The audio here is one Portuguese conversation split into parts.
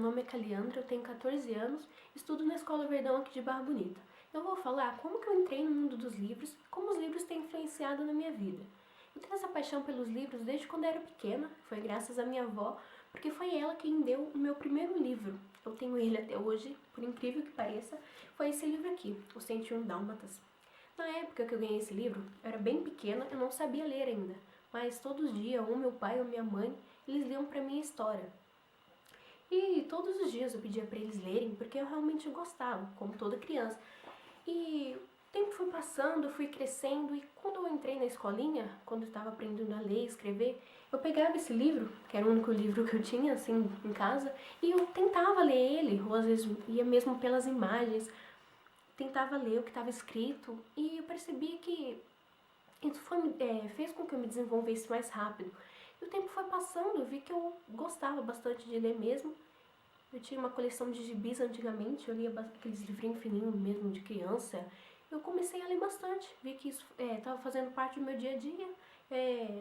meu nome é Caliandra, eu tenho 14 anos, estudo na Escola Verdão aqui de Barra Bonita. Eu vou falar como que eu entrei no mundo dos livros e como os livros têm influenciado na minha vida. Eu tenho essa paixão pelos livros desde quando eu era pequena, foi graças à minha avó, porque foi ela quem deu o meu primeiro livro. Eu tenho ele até hoje, por incrível que pareça, foi esse livro aqui, Os 101 Dálmatas. Na época que eu ganhei esse livro, eu era bem pequena, eu não sabia ler ainda, mas todos os dias, ou meu pai ou minha mãe, eles liam pra mim a história. E todos os dias eu pedia para eles lerem, porque eu realmente gostava, como toda criança. E o tempo foi passando, eu fui crescendo, e quando eu entrei na escolinha, quando eu estava aprendendo a ler e escrever, eu pegava esse livro, que era o único livro que eu tinha, assim, em casa, e eu tentava ler ele, ou às vezes ia mesmo pelas imagens, tentava ler o que estava escrito, e eu percebi que isso fez com que eu me desenvolvesse mais rápido. E o tempo foi passando, eu vi que eu gostava bastante de ler mesmo. Eu tinha uma coleção de gibis antigamente, eu lia aqueles livrinhos fininhos mesmo de criança. Eu comecei a ler bastante, vi que isso estava fazendo parte do meu dia a dia.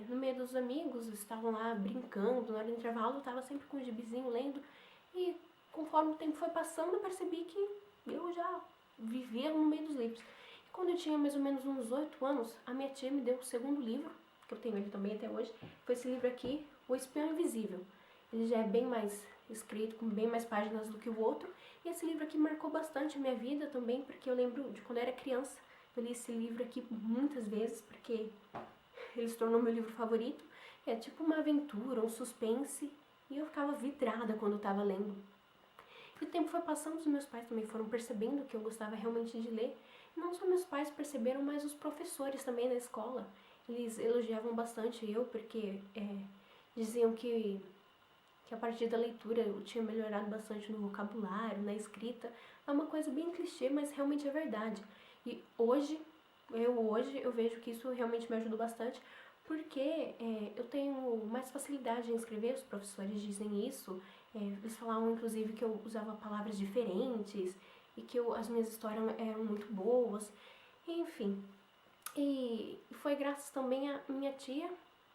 No meio dos amigos, estavam lá brincando, na hora do intervalo eu estava sempre com o gibizinho lendo. E conforme o tempo foi passando, eu percebi que eu já vivia no meio dos livros. E quando eu tinha mais ou menos uns 8 anos, a minha tia me deu o segundo livro, que eu tenho ele também até hoje, foi esse livro aqui, O Espião Invisível. Ele já é bem mais escrito, com bem mais páginas do que o outro. E esse livro aqui marcou bastante a minha vida também, porque eu lembro de quando eu era criança. Eu li esse livro aqui muitas vezes, porque ele se tornou meu livro favorito. É tipo uma aventura, um suspense, e eu ficava vidrada quando eu estava lendo. E o tempo foi passando, os meus pais também foram percebendo que eu gostava realmente de ler. E não só meus pais perceberam, mas os professores também na escola. Eles elogiavam bastante eu, porque diziam que a partir da leitura eu tinha melhorado bastante no vocabulário, na escrita. É uma coisa bem clichê, mas realmente é verdade. E hoje eu vejo que isso realmente me ajudou bastante, porque eu tenho mais facilidade em escrever, os professores dizem isso. Eles falavam inclusive que eu usava palavras diferentes e que as minhas histórias eram muito boas. Enfim, e foi graças também à minha tia,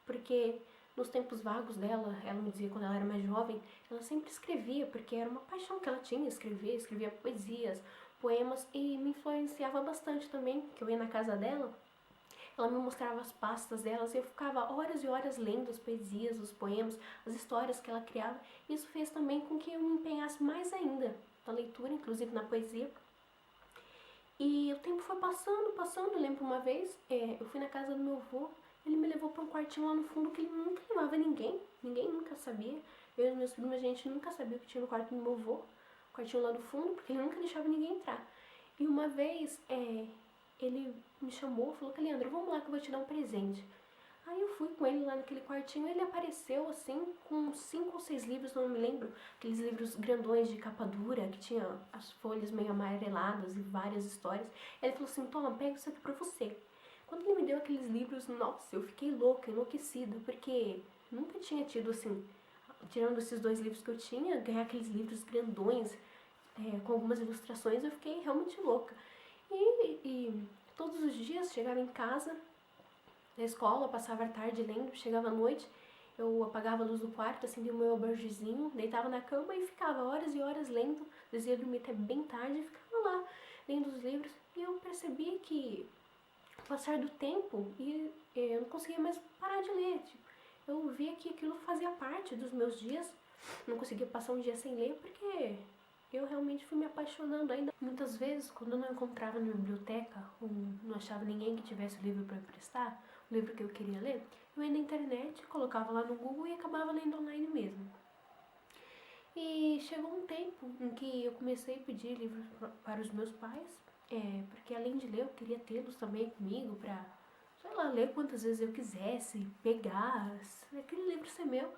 porque nos tempos vagos dela, ela me dizia quando ela era mais jovem, ela sempre escrevia, porque era uma paixão que ela tinha, escrevia poesias, poemas, e me influenciava bastante também, que eu ia na casa dela, ela me mostrava as pastas delas e eu ficava horas e horas lendo as poesias, os poemas, as histórias que ela criava. Isso fez também com que eu me empenhasse mais ainda na leitura, inclusive na poesia. E o tempo foi passando. Eu lembro uma vez, eu fui na casa do meu avô, ele me levou para um quartinho lá no fundo que ele nunca levava ninguém nunca sabia. Eu e meus primos, a gente nunca sabia o que tinha no quarto do meu avô, quartinho lá no fundo, porque ele nunca deixava ninguém entrar. E uma vez, ele me chamou, falou: Caliandro, vamos lá que eu vou te dar um presente. Aí eu fui com ele lá naquele quartinho, ele apareceu assim, com 5 ou 6 livros, não me lembro, aqueles livros grandões de capa dura, que tinha as folhas meio amareladas e várias histórias. Ele falou assim: toma, pega isso aqui pra você. Quando ele me deu aqueles livros, nossa, eu fiquei louca, enlouquecida, porque nunca tinha tido assim, tirando esses 2 livros que eu tinha, ganhar aqueles livros grandões, com algumas ilustrações, eu fiquei realmente louca. E todos os dias chegava em casa, na escola, eu passava a tarde lendo, chegava à noite, eu apagava a luz do quarto, acendia o meu abordezinho, deitava na cama e ficava horas e horas lendo, dizia dormir até bem tarde e ficava lá lendo os livros. E eu percebi que, com o passar do tempo, eu não conseguia mais parar de ler. Tipo, eu via que aquilo fazia parte dos meus dias, não conseguia passar um dia sem ler porque eu realmente fui me apaixonando ainda. Muitas vezes, quando eu não encontrava na biblioteca ou não achava ninguém que tivesse o livro para emprestar, o livro que eu queria ler, eu ia na internet, colocava lá no Google e acabava lendo online mesmo. E chegou um tempo em que eu comecei a pedir livros para os meus pais, porque além de ler, eu queria tê-los também comigo para, sei lá, ler quantas vezes eu quisesse, pegar, aquele livro ser meu.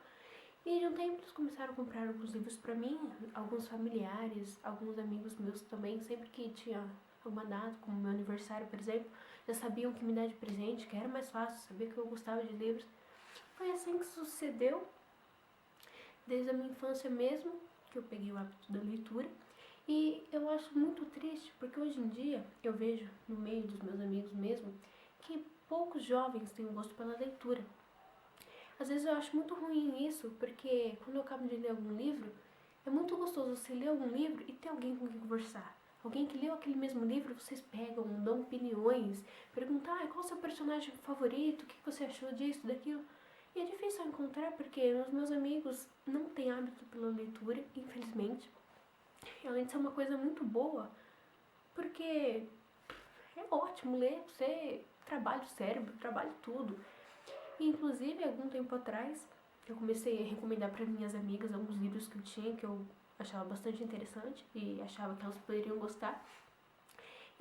E de um tempo eles começaram a comprar alguns livros pra mim, alguns familiares, alguns amigos meus também, sempre que tinha alguma data, como meu aniversário, por exemplo, já sabiam que me dar de presente, que era mais fácil, sabia que eu gostava de livros. Foi assim que sucedeu, desde a minha infância mesmo, que eu peguei o hábito da leitura. E eu acho muito triste, porque hoje em dia eu vejo no meio dos meus amigos mesmo, que poucos jovens têm gosto pela leitura. Às vezes eu acho muito ruim isso, porque quando eu acabo de ler algum livro, É muito gostoso você ler um livro e ter alguém com quem conversar. Alguém que leu aquele mesmo livro, vocês pegam, dão opiniões, perguntam, qual é o seu personagem favorito, o que você achou disso, daquilo. E é difícil encontrar porque os meus amigos não têm hábito pela leitura, infelizmente. E além de ser uma coisa muito boa, porque é ótimo ler, você trabalha o cérebro, trabalha tudo. E, inclusive, algum tempo atrás, eu comecei a recomendar para minhas amigas alguns livros que eu tinha, que eu achava bastante interessante e achava que elas poderiam gostar.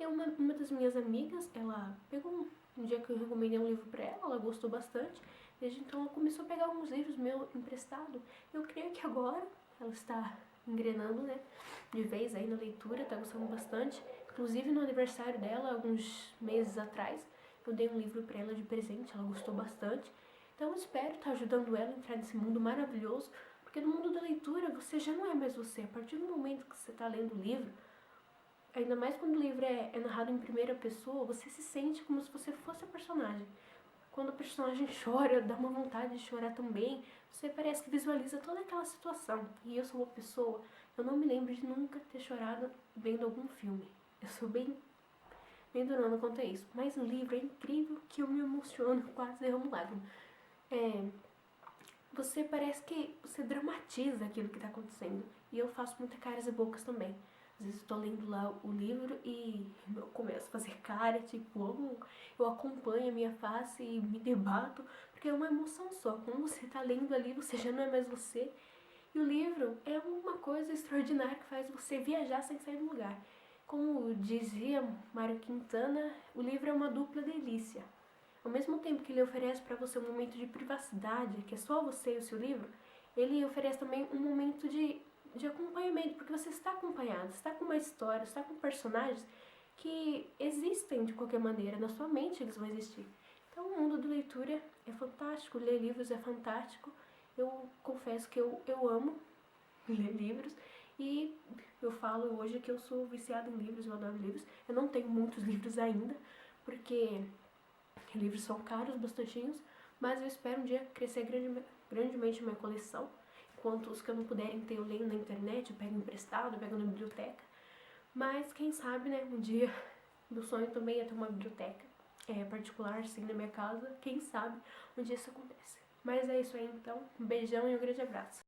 E uma das minhas amigas, ela pegou um dia que eu recomendei um livro para ela gostou bastante. Desde então ela começou a pegar alguns livros meus emprestados. Eu creio que agora ela está engrenando, né, de vez aí na leitura, tá gostando bastante. Inclusive no aniversário dela, alguns meses atrás, eu dei um livro para ela de presente, ela gostou bastante. Então eu espero estar ajudando ela a entrar nesse mundo maravilhoso, porque no mundo da leitura você já não é mais você. A partir do momento que você está lendo o livro, ainda mais quando o livro é narrado em primeira pessoa, você se sente como se você fosse a personagem. Quando o personagem chora, dá uma vontade de chorar também, você parece que visualiza toda aquela situação. E eu sou uma pessoa, eu não me lembro de nunca ter chorado vendo algum filme. Eu sou bem durona quanto a isso. Mas o livro é incrível que eu me emociono, quase derramo lágrima. Você parece que você dramatiza aquilo que está acontecendo. E eu faço muita caras e bocas também. Às vezes eu tô lendo lá o livro e eu começo a fazer cara, tipo, eu acompanho a minha face e me debato, porque é uma emoção só. Quando você tá lendo ali, você já não é mais você. E o livro é uma coisa extraordinária que faz você viajar sem sair do lugar. Como dizia Mário Quintana, o livro é uma dupla delícia. Ao mesmo tempo que ele oferece para você um momento de privacidade, que é só você e o seu livro, ele oferece também um momento de acompanhamento, porque você está acompanhado, está com uma história, está com personagens que existem de qualquer maneira, na sua mente eles vão existir. Então o mundo da leitura é fantástico, ler livros é fantástico. Eu confesso que eu amo ler livros e eu falo hoje que eu sou viciada em livros, eu adoro livros. Eu não tenho muitos livros ainda, porque livros são caros, bastantinhos, mas eu espero um dia crescer grandemente a minha coleção. Enquanto os que eu não puderem ter, eu leio na internet, eu pego emprestado, eu pego na biblioteca. Mas quem sabe, né, um dia, meu sonho também é ter uma biblioteca particular, assim, na minha casa. Quem sabe um dia isso acontece. Mas é isso aí, então. Um beijão e um grande abraço.